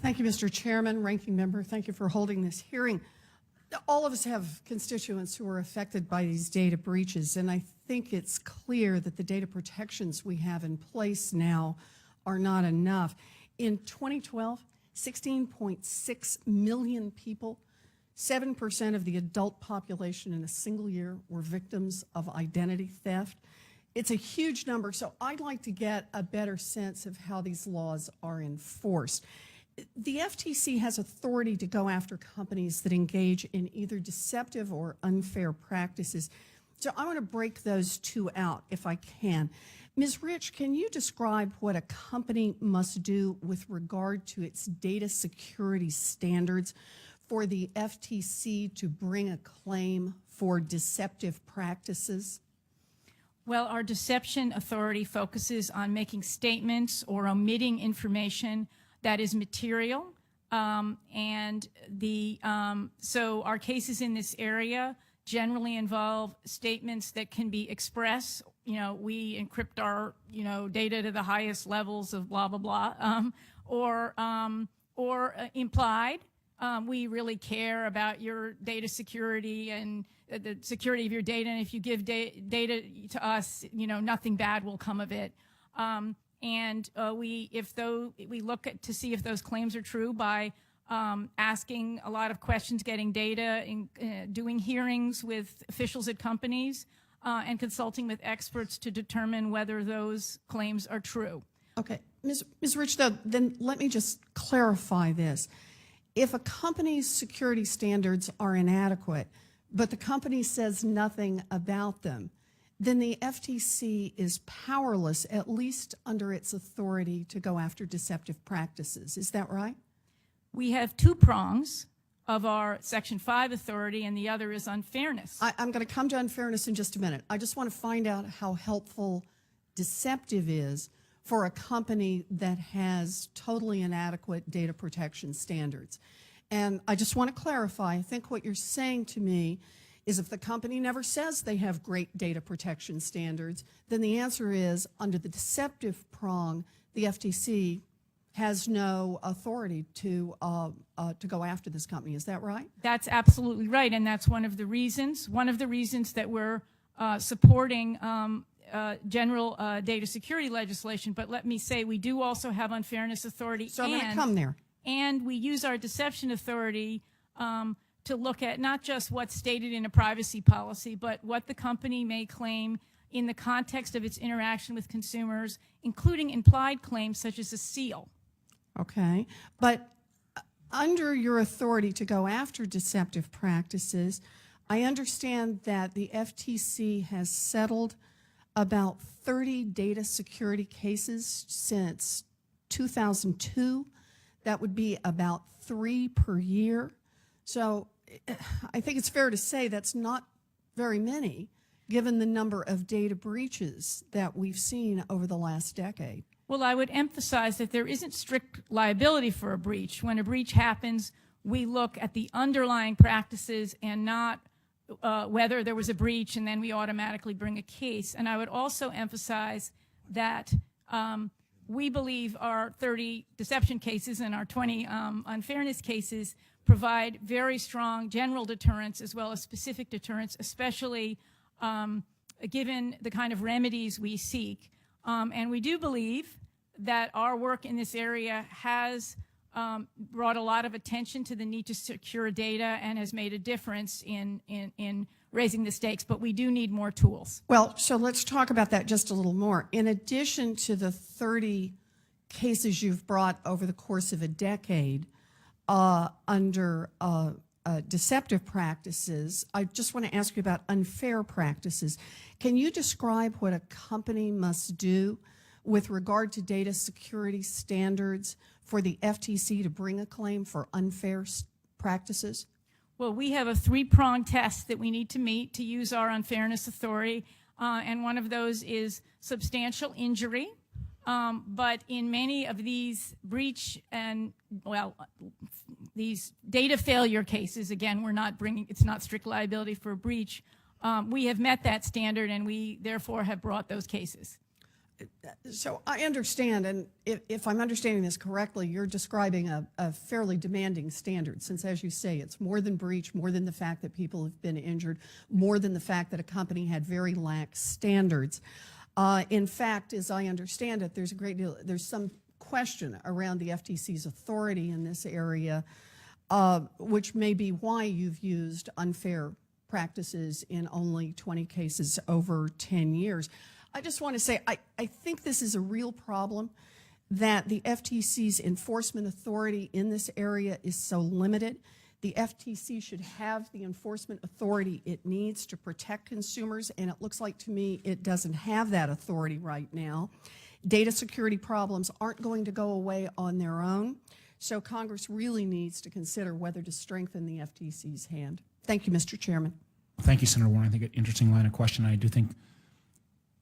Thank you, Mr. Chairman, Ranking Member. Thank you for holding this hearing. All of us have constituents who are affected by these data breaches, and I think it's clear that the data protections we have in place now are not enough. In 2012, 16.6 million people, 7% of the adult population in a single year, were victims of identity theft. It's a huge number, so I'd like to get a better sense of how these laws are enforced. The FTC has authority to go after companies that engage in either deceptive or unfair practices. So I want to break those two out if I can. Ms. Rich, can you describe what a company must do with regard to its data security standards for the FTC to bring a claim for deceptive practices? Well, our deception authority focuses on making statements or omitting information that is material, so our cases in this area generally involve statements that can be express. You know, we encrypt our data to the highest levels of blah blah blah, or implied. We really care about your data security and the security of your data, and if you give data to us, nothing bad will come of it. We look to see if those claims are true by asking a lot of questions, getting data, doing hearings with officials at companies, and consulting with experts to determine whether those claims are true. Okay, Ms. Rich, though, then let me just clarify this. If a company's security standards are inadequate, but the company says nothing about them, then the FTC is powerless, at least under its authority, to go after deceptive practices. Is that right? We have two prongs of our Section 5 authority, and the other is unfairness. I'm going to come to unfairness in just a minute. I just want to find out how helpful deceptive is for a company that has totally inadequate data protection standards. And I just want to clarify, I think what you're saying to me is if the company never says they have great data protection standards, then the answer is, under the deceptive prong, the FTC has no authority to go after this company. Is that right? That's absolutely right, and that's one of the reasons that we're supporting general data security legislation. But let me say, we do also have unfairness authority. So I'm going to come there. And we use our deception authority to look at not just what's stated in a privacy policy, but what the company may claim in the context of its interaction with consumers, including implied claims such as a seal. Okay, but under your authority to go after deceptive practices, I understand that the FTC has settled about 30 data security cases since 2002. That would be about 3 per year. So I think it's fair to say that's not very many, given the number of data breaches that we've seen over the last decade. Well, I would emphasize that there isn't strict liability for a breach. When a breach happens, we look at the underlying practices and not whether there was a breach, and then we automatically bring a case. And I would also emphasize that we believe our 30 deception cases and our 20 unfairness cases provide very strong general deterrence as well as specific deterrence, especially given the kind of remedies we seek. And we do believe that our work in this area has brought a lot of attention to the need to secure data and has made a difference in raising the stakes, but we do need more tools. Well, so let's talk about that just a little more. In addition to the 30 cases you've brought over the course of a decade under deceptive practices, I just want to ask you about unfair practices. Can you describe what a company must do with regard to data security standards for the FTC to bring a claim for unfair practices? Well, we have a 3-pronged test that we need to meet to use our unfairness authority, and one of those is substantial injury. But in many of these breach and, well, these data failure cases, again, it's not strict liability for a breach. We have met that standard, and we therefore have brought those cases. So I understand, and if I'm understanding this correctly, you're describing a fairly demanding standard, since, as you say, it's more than breach, more than the fact that people have been injured, more than the fact that a company had very lax standards. In fact, as I understand it, there's some question around the FTC's authority in this area, which may be why you've used unfair practices in only 20 cases over 10 years. I just want to say, I think this is a real problem, that the FTC's enforcement authority in this area is so limited. The FTC should have the enforcement authority it needs to protect consumers, and it looks like to me it doesn't have that authority right now. Data security problems aren't going to go away on their own, so Congress really needs to consider whether to strengthen the FTC's hand. Thank you, Mr. Chairman. Thank you, Senator Warren. I think an interesting line of question. I do think,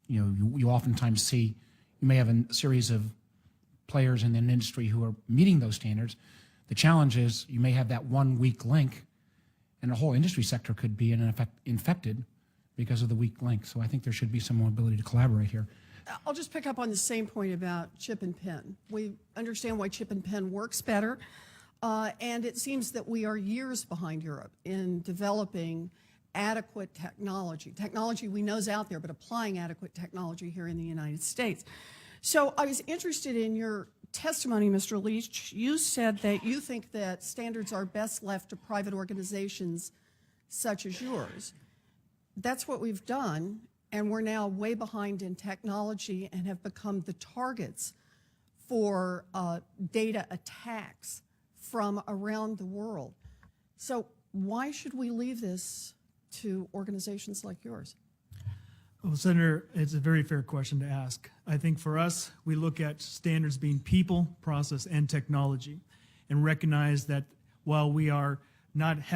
you oftentimes see, you may have a series of players in an industry who are meeting those standards. The challenge is you may have that one weak link, and the whole industry sector could be in effect infected because of the weak link. So I think there should be some more ability to collaborate here. I'll just pick up on the same point about chip and pin. We understand why chip and pin works better, and it seems that we are years behind Europe in developing adequate technology we know is out there, but applying adequate technology here in the United States. So I was interested in your testimony, Mr. Leach. You said that you think that standards are best left to private organizations such as yours. That's what we've done, and we're now way behind in technology and have become the targets for data attacks from around the world. So why should we leave this to organizations like yours? Well, Senator, it's a very fair question to ask. I think for us, we look at standards being people, process, and technology, and recognize that while we have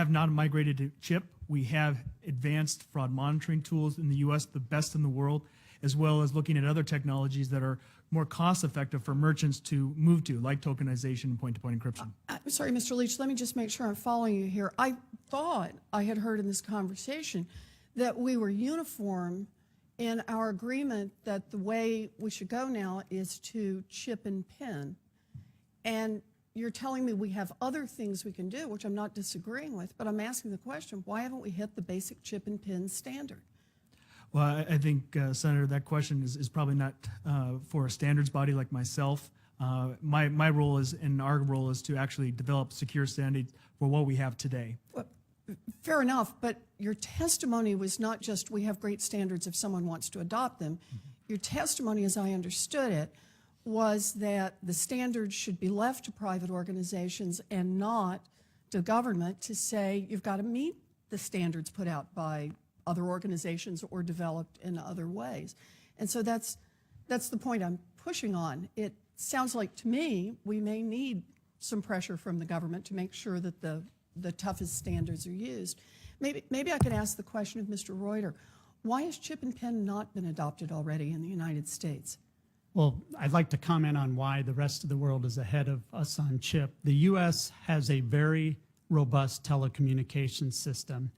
not migrated to chip, we have advanced fraud monitoring tools in the U.S., the best in the world, as well as looking at other technologies that are more cost-effective for merchants to move to, like tokenization and point-to-point encryption. I'm sorry, Mr. Leach, let me just make sure I'm following you here. I thought I had heard in this conversation that we were uniform in our agreement that the way we should go now is to chip and pin. And you're telling me we have other things we can do, which I'm not disagreeing with, but I'm asking the question, why haven't we hit the basic chip and pin standard? Well, I think, Senator, that question is probably not for a standards body like myself. My role is, and our role is to actually develop secure standards for what we have today. Well, fair enough, but your testimony was not just we have great standards if someone wants to adopt them. Mm-hmm. Your testimony, as I understood it, was that the standards should be left to private organizations and not to government to say you've got to meet the standards put out by other organizations or developed in other ways. And so that's the point I'm pushing on. It sounds like to me we may need some pressure from the government to make sure that the toughest standards are used. Maybe I could ask the question of Mr. Reuter. Why has chip and pin not been adopted already in the United States? Well, I'd like to comment on why the rest of the world is ahead of us on chip. The U.S. has a very robust telecommunications system.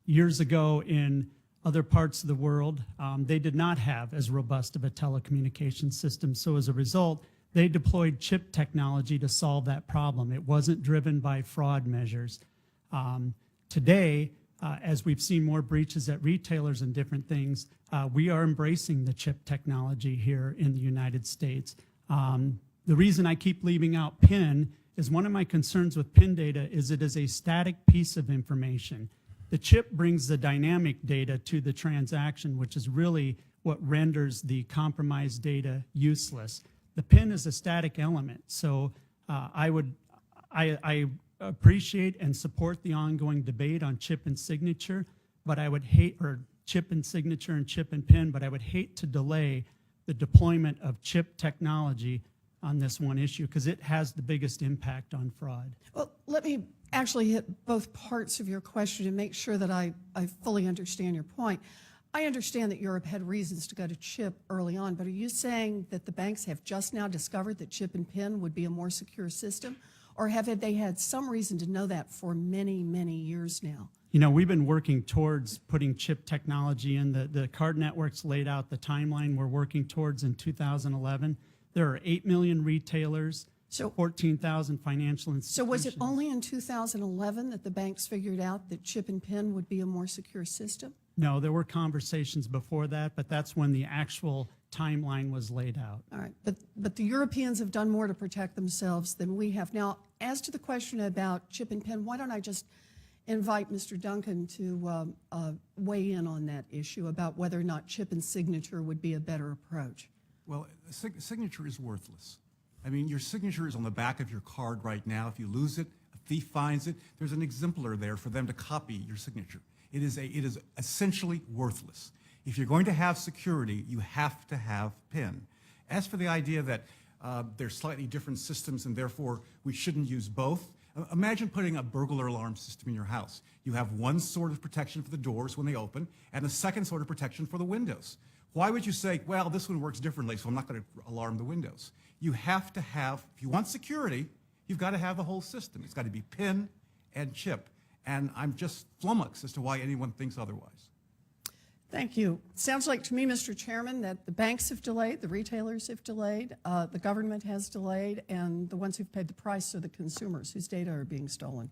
Years ago in other parts of the world, they did not have as robust of a telecommunications system. So as a result, they deployed chip technology to solve that problem. It wasn't driven by fraud measures. Today, as we've seen more breaches at retailers and different things, we are embracing the chip technology here in the United States. The reason I keep leaving out PIN is one of my concerns with PIN data is it is a static piece of information. The chip brings the dynamic data to the transaction, which is really what renders the compromised data useless. The PIN is a static element, so I appreciate and support the ongoing debate on chip and signature, but I would hate, or chip and signature and chip and PIN, but I would hate to delay the deployment of chip technology on this one issue because it has the biggest impact on fraud. Well, let me actually hit both parts of your question to make sure that I fully understand your point. I understand that Europe had reasons to go to chip early on, but are you saying that the banks have just now discovered that chip and PIN would be a more secure system? Or have they had some reason to know that for many, many years now? You know, we've been working towards putting chip technology in. The card networks laid out the timeline we're working towards in 2011. There are 8 million retailers, So- 14,000 financial institutions. So was it only in 2011 that the banks figured out that chip and PIN would be a more secure system? No, there were conversations before that, but that's when the actual timeline was laid out. All right, but the Europeans have done more to protect themselves than we have. Now, as to the question about chip and PIN, why don't I just invite Mr. Duncan to weigh in on that issue about whether or not chip and signature would be a better approach? Well, signature is worthless. I mean, your signature is on the back of your card right now. If you lose it, a thief finds it, there's an exemplar there for them to copy your signature. It is essentially worthless. If you're going to have security, you have to have PIN. As for the idea that there's slightly different systems and therefore we shouldn't use both, imagine putting a burglar alarm system in your house. You have one sort of protection for the doors when they open and a second sort of protection for the windows. Why would you say, well, this one works differently, so I'm not going to alarm the windows? You have to have, if you want security, you've got to have the whole system. It's got to be PIN and chip. And I'm just flummoxed as to why anyone thinks otherwise. Thank you. Sounds like to me, Mr. Chairman, that the banks have delayed, the retailers have delayed, the government has delayed, and the ones who've paid the price are the consumers whose data are being stolen.